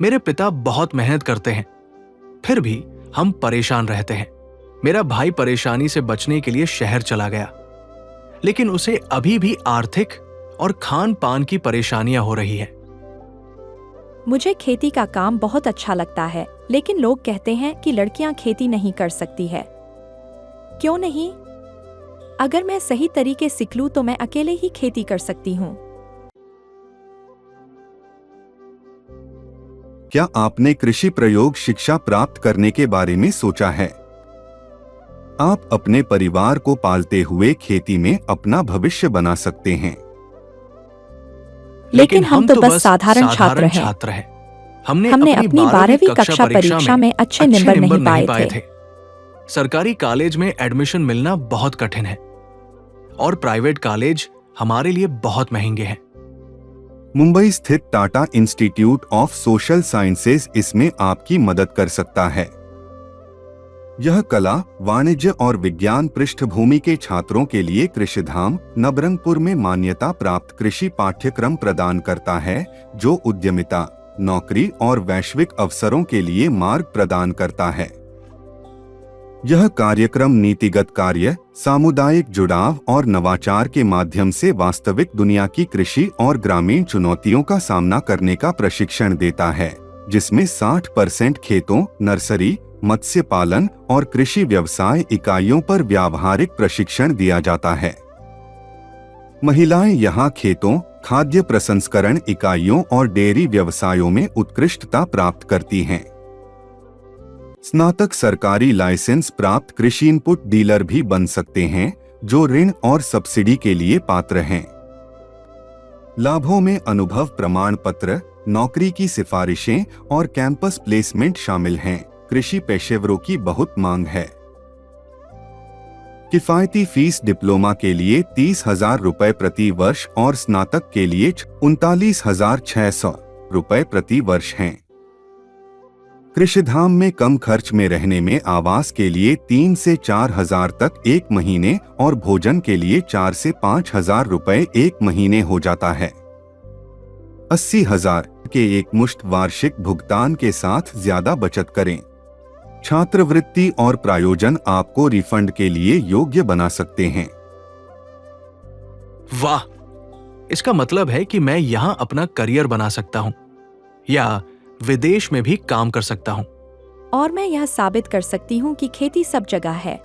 मेरे पिता बहुत मेहनत करते हैं, फिर भी हम परेशान रहते हैं। मेरा भाई परेशानी से बचने के लिए शहर चला गया, लेकिन उसे अभी भी आर्थिक और खान पान की परेशानियां हो रही हैं। मुझे खेती का काम बहुत अच्छा लगता है, लेकिन लोग कहते हैं कि लड़कियां खेती नहीं कर सकती है। क्यों नहीं? अगर मैं सही तरीके सीख लूं तो मैं अकेले ही खेती कर सकती हूं। क्या आपने कृषि प्रयोग शिक्षा प्राप्त करने के बारे में सोचा है? आप अपने परिवार को पालते हुए खेती में अपना भविष्य बना सकते हैं। लेकिन हम तो बस साधारण छात्र हैं। हमने अपनी 12वीं कक्षा परीक्षा में अच्छे नंबर नहीं पाए थे। सरकारी कॉलेज में एडमिशन मिलना बहुत कठिन है और प्राइवेट कॉलेज हमारे लिए बहुत महंगे हैं। मुंबई स्थित Tata institute of social sciences इसमें आपकी मदद कर सकता है। यह कला, वाणिज्य और विज्ञान पृष्ठभूमि के छात्रों के लिए कृषिधाम, नबरंगपुर में मान्यता प्राप्त कृषि पाठ्यक्रम प्रदान करता है, जो उद्यमिता, नौकरी और वैश्विक अवसरों के लिए मार्ग प्रदान करता है। यह कार्यक्रम नीतिगत कार्य, सामुदायिक जुड़ाव और नवाचार के माध्यम से वास्तविक दुनिया की कृषि और ग्रामीण चुनौतियों का सामना करने का प्रशिक्षण देता है, जिसमें 60% खेतों, नर्सरी, मत्स्य पालन और कृषि व्यवसाय इकाइयों पर व्यावहारिक प्रशिक्षण दिया जाता है। महिलाएं यहां खेतों, खाद्य प्रसंस्करण इकाइयों और डेयरी व्यवसायों में उत्कृष्टता प्राप्त करती हैं। स्नातक सरकारी लाइसेंस प्राप्त कृषि इनपुट डीलर भी बन सकते हैं, जो ऋण और सब्सिडी के लिए पात्र हैं। लाभों में अनुभव प्रमाण पत्र, नौकरी की सिफारिशें और कैंपस प्लेसमेंट शामिल हैं। कृषि पेशेवरों की बहुत मांग है। किफायती फीस डिप्लोमा के लिए 30,000 रुपए प्रति वर्ष और स्नातक के लिए 39,600 रुपए प्रति वर्ष हैं। कृषिधाम में कम खर्च में रहने में आवास के लिए 3 से 4,000 तक एक महीने और भोजन के लिए 4 से 5,000 रुपए एक महीने हो जाता है। 80,000 के एक मुश्त वार्षिक भुगतान के साथ ज्यादा बचत करें। छात्रवृत्ति और प्रायोजन आपको रिफंड के लिए योग्य बना सकते हैं। वाह! इसका मतलब है कि मैं यहां अपना करियर बना सकता हूं या विदेश में भी काम कर सकता हूं। और मैं यह साबित कर सकती हूँ कि खेती सब जगह है।